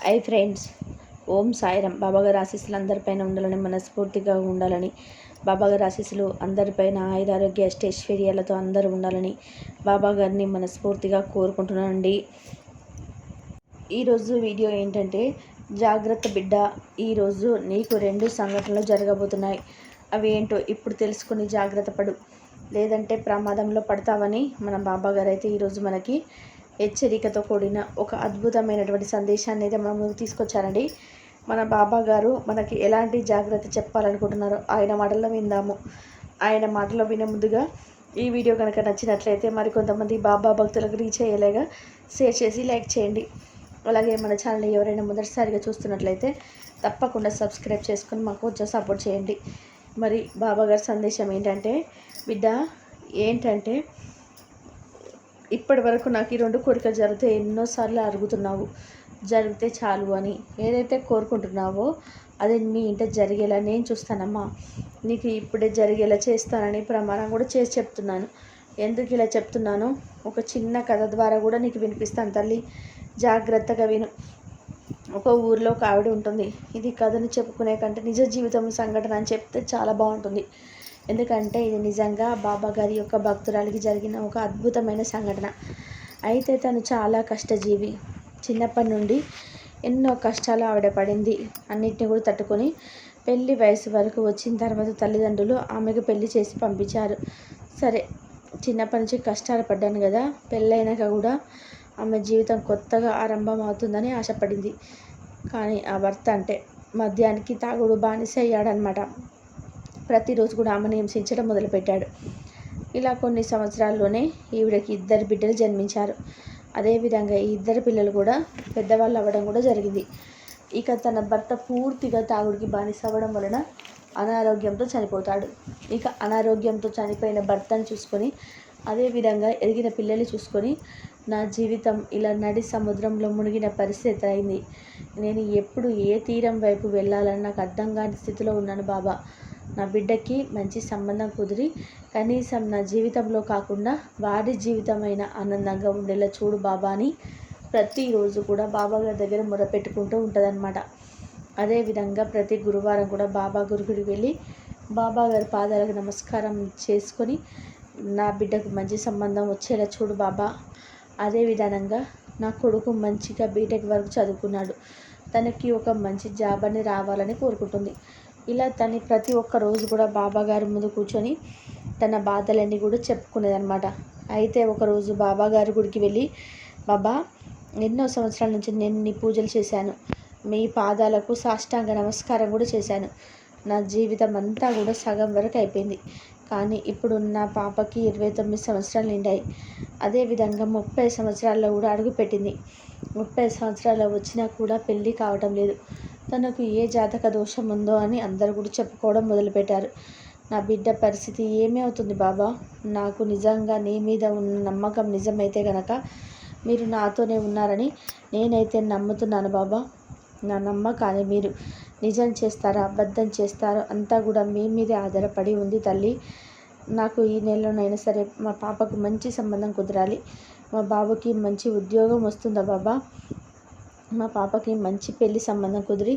Hi friends, ఓం సాయిరామ్. బాబాగారి ఆశీస్సులు అందరిపైన ఉండాలని, మనస్ఫూర్తిగా ఉండాలని, బాబాగారి ఆశీస్సులు అందరిపైన ఆయురారోగ్య అష్టైశ్వర్యాలతో అందరూ ఉండాలని బాబాగారిని మనస్ఫూర్తిగా కోరుకుంటున్నానండి. ఈరోజు వీడియో ఏంటంటే, జాగ్రత్త బిడ్డ, ఈరోజు నీకు 2 సంఘటనలు జరగబోతున్నాయి. అవి ఏంటో ఇప్పుడు తెలుసుకుని జాగ్రత్త పడు, లేదంటే ప్రమాదంలో పడతావని మన బాబాగారు అయితే ఈరోజు మనకి హెచ్చరికతో కూడిన ఒక అద్భుతమైనటువంటి సందేశాన్ని అయితే మన ముందుకు తీసుకొచ్చారండి. మన బాబా గారు మనకి ఎలాంటి జాగ్రత్త చెప్పాలనుకుంటున్నారో ఆయన మాటల్లో విందాము. ఆయన మాటలో వినే ముందుగా ఈ వీడియో కనుక నచ్చినట్లయితే మరికొంతమంది బాబా భక్తులకు రీచ్ అయ్యేలాగా షేర్ చేసి లైక్ చేయండి. అలాగే మన ఛానల్ని ఎవరైనా మొదటిసారిగా చూస్తున్నట్లయితే తప్పకుండా సబ్స్క్రైబ్ చేసుకొని మాకు కొంచెం సపోర్ట్ చేయండి. మరి బాబా గారి సందేశం ఏంటంటే, బిడ్డ ఏంటంటే, ఇప్పటి వరకు నాకు ఈ 2 కోరికలు జరిగితే ఎన్నోసార్లు అడుగుతున్నావు, జరిగితే చాలు అని. ఏదైతే కోరుకుంటున్నావో అది నీ ఇంట జరిగేలా నేను చూస్తానమ్మా. నీకు ఇప్పుడే జరిగేలా చేస్తానని ప్రమాణం కూడా చేసి చెప్తున్నాను. ఎందుకు ఇలా చెప్తున్నానో ఒక చిన్న కథ ద్వారా కూడా నీకు వినిపిస్తాను తల్లి, జాగ్రత్తగా విను. ఒక ఊరిలో ఒక ఆవిడ ఉంటుంది. ఇది కథను చెప్పుకునే కంటే నిజ జీవితం సంఘటన అని చెప్తే చాలా బాగుంటుంది. ఎందుకంటే ఇది నిజంగా బాబా గారి యొక్క భక్తురాలికి జరిగిన ఒక అద్భుతమైన సంఘటన. అయితే తను చాలా కష్టజీవి. చిన్నప్పటి నుండి ఎన్నో కష్టాలు ఆవిడ పడింది. అన్నిటిని కూడా తట్టుకొని పెళ్లి వయసు వరకు వచ్చిన తర్వాత తల్లిదండ్రులు ఆమెకు పెళ్లి చేసి పంపించారు. సరే, చిన్నప్పటి నుంచి కష్టాలు పడ్డాను కదా, పెళ్ళైనాక కూడా ఆమె జీవితం కొత్తగా ఆరంభం అవుతుందని ఆశపడింది. కానీ ఆ భర్త అంటే మద్యానికి తాగుడు బానిస అయ్యాడనమాట. ప్రతిరోజు కూడా ఆమెను హింసించడం మొదలుపెట్టాడు. ఇలా కొన్ని సంవత్సరాల్లోనే ఈవిడకి 2 బిడ్డలు జన్మించారు. అదేవిధంగా ఈ 2 పిల్లలు కూడా పెద్దవాళ్ళు అవ్వడం కూడా జరిగింది. ఇక తన భర్త పూర్తిగా తాగుడికి బానిస అవ్వడం వలన అనారోగ్యంతో చనిపోతాడు. ఇక అనారోగ్యంతో చనిపోయిన భర్తను చూసుకొని, అదేవిధంగా ఎదిగిన పిల్లల్ని చూసుకొని, నా జీవితం ఇలా నడి సముద్రంలో మునిగిన పరిస్థితి అయింది. నేను ఎప్పుడు ఏ తీరం వైపు వెళ్ళాలని నాకు అర్థం కాని స్థితిలో ఉన్నాను బాబా. నా బిడ్డకి మంచి సంబంధం కుదిరి కనీసం నా జీవితంలో కాకుండా వారి జీవితమైన ఆనందంగా ఉండేలా చూడు బాబా అని ప్రతిరోజు కూడా బాబా గారి దగ్గర మొరపెట్టుకుంటూ ఉంటుందన్నమాట. అదేవిధంగా ప్రతి గురువారం కూడా బాబా గుడికి వెళ్ళి బాబా గారి పాదాలకు నమస్కారం చేసుకొని, నా బిడ్డకు మంచి సంబంధం వచ్చేలా చూడు బాబా. అదే విధానంగా నా కొడుకు మంచిగా బీటెక్ వరకు చదువుకున్నాడు, తనకి ఒక మంచి జాబ్ అని రావాలని కోరుకుంటుంది. ఇలా తను ప్రతి ఒక్క రోజు కూడా బాబా గారి ముందు కూర్చొని తన బాధలన్నీ కూడా చెప్పుకునేదన్నమాట. అయితే ఒకరోజు బాబా గారి గుడికి వెళ్ళి, బాబా, ఎన్నో సంవత్సరాల నుంచి నేను నీ పూజలు చేశాను, మీ పాదాలకు సాష్టాంగ నమస్కారం కూడా చేశాను. నా జీవితం అంతా కూడా సగం వరకు అయిపోయింది. కానీ ఇప్పుడు నా పాపకి 29 సంవత్సరాలు నిండాయి. అదేవిధంగా 30 సంవత్సరాల్లో కూడా అడుగుపెట్టింది. 30 సంవత్సరాలు వచ్చినా కూడా పెళ్ళి కావటం లేదు. తనకు ఏ జాతక దోషం ఉందో అని అందరూ కూడా చెప్పుకోవడం మొదలుపెట్టారు. నా బిడ్డ పరిస్థితి ఏమీ అవుతుంది బాబా? నాకు నిజంగా నీ మీద ఉన్న నమ్మకం నిజమైతే గనక మీరు నాతోనే ఉన్నారని నేనైతే నమ్ముతున్నాను బాబా. నా నమ్మకాన్ని మీరు నిజం చేస్తారో అబద్ధం చేస్తారో అంతా కూడా మీ మీదే ఆధారపడి ఉంది తల్లి. నాకు ఈ నెలలోనైనా సరే మా పాపకు మంచి సంబంధం కుదరాలి. మా బాబుకి మంచి ఉద్యోగం వస్తుందా బాబా? మా పాపకి మంచి పెళ్లి సంబంధం కుదిరి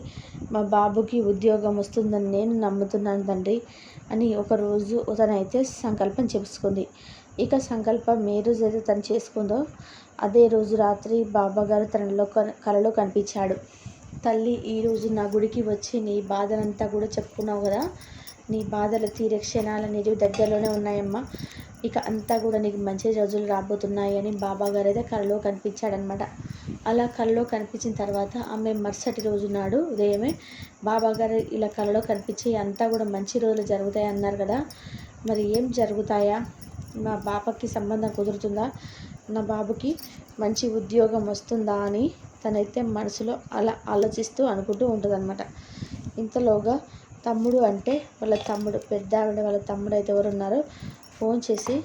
మా బాబుకి ఉద్యోగం వస్తుందని నేను నమ్ముతున్నాను తండ్రి అని ఒకరోజు తనైతే సంకల్పం చేసుకుంది. ఇక సంకల్పం ఏ రోజైతే తను చేసుకుందో అదే రోజు రాత్రి బాబాగారు తనలో కలలో కనిపించాడు. తల్లి, ఈరోజు నా గుడికి వచ్చి నీ బాధనంతా కూడా చెప్పుకున్నావు కదా, నీ బాధలు తీరే క్షణాలు నీకు దగ్గరలోనే ఉన్నాయమ్మా. ఇక అంతా కూడా నీకు మంచి రోజులు రాబోతున్నాయి అని బాబాగారు అయితే కలలో కనిపించాడనమాట. అలా కలలో కనిపించిన తర్వాత ఆమె మరుసటి రోజు నాడు ఉదయమే బాబాగారు ఇలా కలలో కనిపించి అంతా కూడా మంచి రోజులు జరుగుతాయి అన్నారు కదా, మరి ఏం జరుగుతాయా? మా బాబాకి సంబంధం కుదురుతుందా? నా బాబుకి మంచి ఉద్యోగం వస్తుందా అని తనైతే మనసులో అలా ఆలోచిస్తూ అనుకుంటూ ఉంటుందన్నమాట. ఇంతలోగా తమ్ముడు అంటే వాళ్ళ తమ్ముడు, పెద్ద ఆవిడ వాళ్ళ తమ్ముడు అయితే ఎవరు ఉన్నారో ఫోన్ చేసి,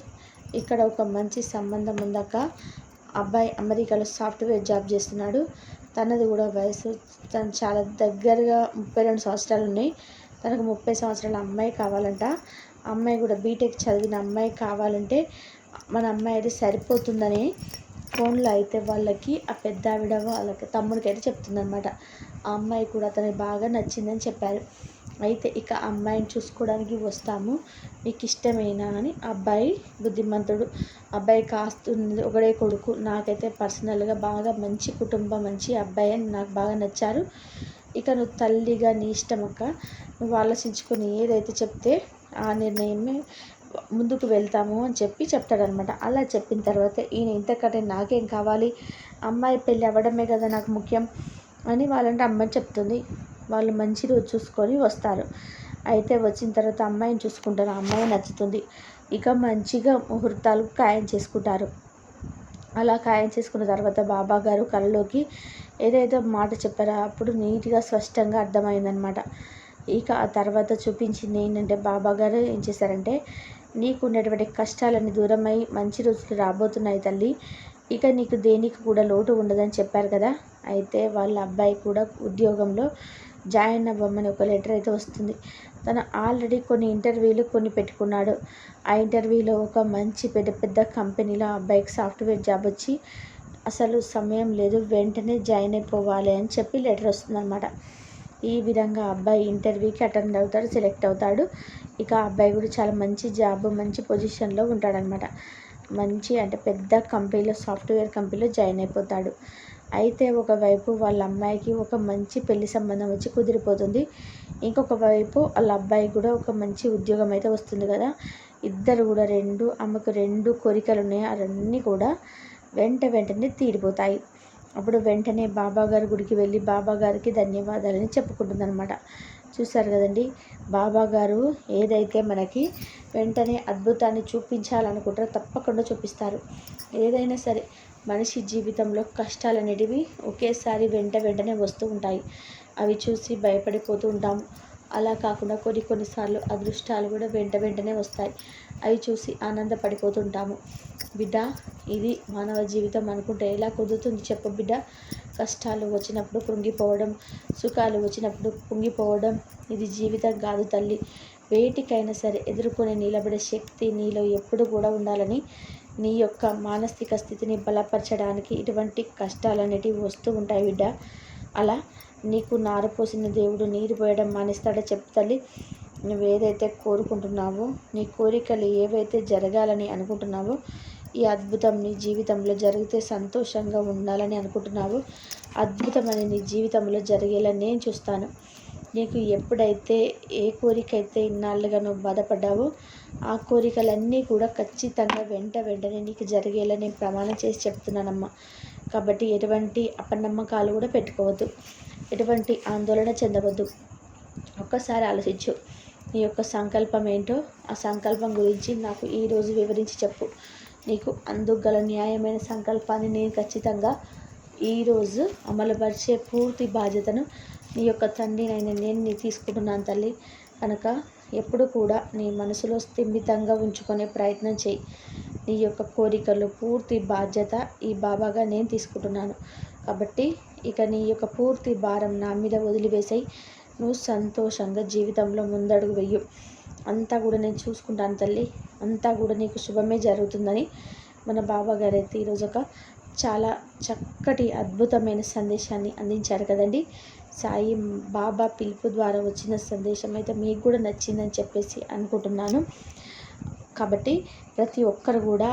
ఇక్కడ ఒక మంచి సంబంధం ఉందాక, అబ్బాయి అమెరికాలో సాఫ్ట్వేర్ జాబ్ చేస్తున్నాడు, తనది కూడా వయసు తను చాలా దగ్గరగా 32 సంవత్సరాలు ఉన్నాయి, తనకు 30 సంవత్సరాల అమ్మాయి కావాలంట. అమ్మాయి కూడా బీటెక్ చదివిన అమ్మాయి కావాలంటే మన అమ్మాయి అయితే సరిపోతుందని ఫోన్లో అయితే వాళ్ళకి ఆ పెద్ద ఆవిడ వాళ్ళకి తమ్ముడికైతే చెప్తుందనమాట. ఆ అమ్మాయి కూడా అతనికి బాగా నచ్చిందని చెప్పారు. అయితే ఇక అమ్మాయిని చూసుకోవడానికి వస్తాము, మీకు ఇష్టమేనా అని. అబ్బాయి బుద్ధిమంతుడు, అబ్బాయి కాస్తుంది ఒకడే కొడుకు. నాకైతే పర్సనల్గా బాగా మంచి కుటుంబం, మంచి అబ్బాయి అని నాకు బాగా నచ్చారు. ఇక నువ్వు తల్లిగా నీ ఇష్టం అక్క, నువ్వు ఆలోచించుకొని ఏదైతే చెప్తే ఆ నిర్ణయమే ముందుకు వెళ్తాము అని చెప్తాడనమాట. అలా చెప్పిన తర్వాత ఈయన ఇంతకంటే నాకేం కావాలి, అమ్మాయి పెళ్ళి అవ్వడమే కదా నాకు ముఖ్యం అని వాళ్ళంటే అమ్మాయి చెప్తుంది. వాళ్ళు మంచి రోజు చూసుకొని వస్తారు. అయితే వచ్చిన తర్వాత అమ్మాయిని చూసుకుంటారు, అమ్మాయి నచ్చుతుంది. ఇక మంచిగా ముహూర్తాలు ఖాయం చేసుకుంటారు. అలా ఖాయం చేసుకున్న తర్వాత బాబా గారు కళ్ళలోకి ఏదైతే మాట చెప్పారో అప్పుడు నీట్గా స్పష్టంగా అర్థమైందనమాట. ఇక ఆ తర్వాత చూపించింది ఏంటంటే, బాబా గారు ఏం చేశారంటే, నీకు ఉన్నటువంటి కష్టాలన్నీ దూరమై మంచి రోజులు రాబోతున్నాయి తల్లి, ఇక నీకు దేనికి కూడా లోటు ఉండదని చెప్పారు కదా. అయితే వాళ్ళ అబ్బాయి కూడా ఉద్యోగంలో జాయిన్ అవ్వమని ఒక లెటర్ అయితే వస్తుంది. తను ఆల్రెడీ కొన్ని ఇంటర్వ్యూలు పెట్టుకున్నాడు. ఆ ఇంటర్వ్యూలో ఒక మంచి పెద్ద పెద్ద కంపెనీలో అబ్బాయికి సాఫ్ట్వేర్ జాబ్ వచ్చి అసలు సమయం లేదు, వెంటనే జాయిన్ అయిపోవాలి అని చెప్పి లెటర్ వస్తుందన్నమాట. ఈ విధంగా అబ్బాయి ఇంటర్వ్యూకి అటెండ్ అవుతాడు, సెలెక్ట్ అవుతాడు. ఇక అబ్బాయి కూడా చాలా మంచి జాబ్, మంచి పొజిషన్లో ఉంటాడనమాట. మంచి అంటే పెద్ద కంపెనీలో, సాఫ్ట్వేర్ కంపెనీలో జాయిన్ అయిపోతాడు. అయితే ఒకవైపు వాళ్ళ అమ్మాయికి ఒక మంచి పెళ్లి సంబంధం వచ్చి కుదిరిపోతుంది. ఇంకొక వైపు వాళ్ళ అబ్బాయి కూడా ఒక మంచి ఉద్యోగం అయితే వస్తుంది కదా. ఇద్దరు కూడా ఆమెకు రెండు కోరికలు ఉన్నాయి, అవన్నీ కూడా వెంటనే తీరిపోతాయి. అప్పుడు వెంటనే బాబాగారి గుడికి వెళ్ళి బాబాగారికి ధన్యవాదాలని చెప్పుకుంటుందన్నమాట. చూశారు కదండి, బాబాగారు ఏదైతే మనకి వెంటనే అద్భుతాన్ని చూపించాలనుకుంటారో తప్పకుండా చూపిస్తారు. ఏదైనా సరే మనిషి జీవితంలో కష్టాలు అనేటివి ఒకేసారి వెంటనే వస్తూ ఉంటాయి. అవి చూసి భయపడిపోతూ ఉంటాము. అలా కాకుండా కొన్నిసార్లు అదృష్టాలు కూడా వెంటనే వస్తాయి. అవి చూసి ఆనందపడిపోతుంటాము. బిడ్డ, ఇది మానవ జీవితం అనుకుంటే ఎలా కుదురుతుంది చెప్పు బిడ్డ. కష్టాలు వచ్చినప్పుడు కృంగిపోవడం, సుఖాలు వచ్చినప్పుడు కుంగిపోవడం ఇది జీవితం కాదు తల్లి. వేటికైనా సరే ఎదుర్కొని నిలబడే శక్తి నీలో ఎప్పుడు కూడా ఉండాలని, నీ యొక్క మానసిక స్థితిని బలపరచడానికి ఇటువంటి కష్టాలు అనేటివి వస్తూ ఉంటాయి బిడ్డ. అలా నీకు నారు పోసిన దేవుడు నీరు పోయడం మానేస్తాడో చెప్పు తల్లి. నువ్వేదైతే కోరుకుంటున్నావో, నీ కోరికలు ఏవైతే జరగాలని అనుకుంటున్నావో, ఈ అద్భుతం నీ జీవితంలో జరిగితే సంతోషంగా ఉండాలని అనుకుంటున్నావో, అద్భుతం అని నీ జీవితంలో జరిగేలా నేను చూస్తాను. నీకు ఎప్పుడైతే ఏ కోరిక అయితే ఇన్నాళ్ళుగా నువ్వు బాధపడ్డావో ఆ కోరికలన్నీ కూడా ఖచ్చితంగా వెంటనే నీకు జరిగేలా నేను ప్రమాణం చేసి చెప్తున్నానమ్మా. కాబట్టి ఎటువంటి అపనమ్మకాలు కూడా పెట్టుకోవద్దు, ఎటువంటి ఆందోళన చెందవద్దు. ఒక్కసారి ఆలోచించు, నీ యొక్క సంకల్పం ఏంటో ఆ సంకల్పం గురించి నాకు ఈరోజు వివరించి చెప్పు. నీకు అందుకు గల న్యాయమైన సంకల్పాన్ని నేను ఖచ్చితంగా ఈరోజు అమలుపరిచే పూర్తి బాధ్యతను నీ యొక్క తండ్రినైనా నేను తీసుకుంటున్నాను తల్లి. కనుక ఎప్పుడు కూడా నీ మనసులో స్థిమితంగా ఉంచుకునే ప్రయత్నం చేయి. నీ యొక్క కోరికలు పూర్తి బాధ్యత ఈ బాబాగా నేను తీసుకుంటున్నాను. కాబట్టి ఇక నీ యొక్క పూర్తి భారం నా మీద వదిలివేసాయి. నువ్వు సంతోషంగా జీవితంలో ముందడుగు వెయ్యు. అంతా కూడా నేను చూసుకుంటాను తల్లి, అంతా కూడా నీకు శుభమే జరుగుతుందని మన బాబా గారు అయితే ఈరోజు ఒక చాలా చక్కటి అద్భుతమైన సందేశాన్ని అందించారు కదండి. సాయి బాబా పిలుపు ద్వారా వచ్చిన సందేశం అయితే మీకు కూడా నచ్చిందని చెప్పేసి అనుకుంటున్నాను. కాబట్టి ప్రతి ఒక్కరు కూడా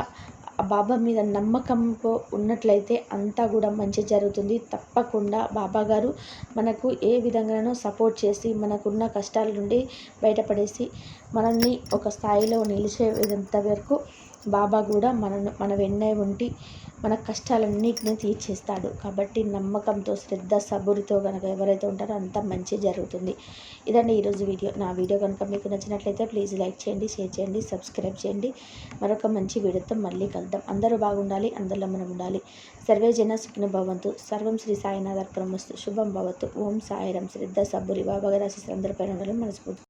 ఆ బాబా మీద నమ్మకంతో ఉన్నట్లయితే అంతా కూడా మంచి జరుగుతుంది. తప్పకుండా బాబా గారు మనకు ఏ విధంగానో సపోర్ట్ చేసి మనకున్న కష్టాల నుండి బయటపడేసి మనల్ని ఒక స్థాయిలో నిలిచేంత వరకు బాబా కూడా మన వెన్నే ఉండి మన కష్టాలన్నిటిని తీర్చేస్తాడు. కాబట్టి నమ్మకంతో, శ్రద్ధ, సబురితో కనుక ఎవరైతే ఉంటారో అంతా మంచి జరుగుతుంది. ఇదండి ఈరోజు వీడియో. నా వీడియో కనుక మీకు నచ్చినట్లయితే ప్లీజ్ లైక్ చేయండి, షేర్ చేయండి, సబ్స్క్రైబ్ చేయండి. మరొక మంచి వీడియోతో మళ్ళీ కలుద్దాం. అందరూ బాగుండాలి, అందరిలో మనం ఉండాలి. సర్వే జన సుఖినో భవంతు. సర్వం శ్రీ సాయినాథార్పణమస్తు. శుభం భవతు. ఓం సాయిరం. శ్రద్ధ, సబురి, బాబా గారి ఆశీస్సులు అందరిపైన ఉండాలని మనస్ఫూర్తి.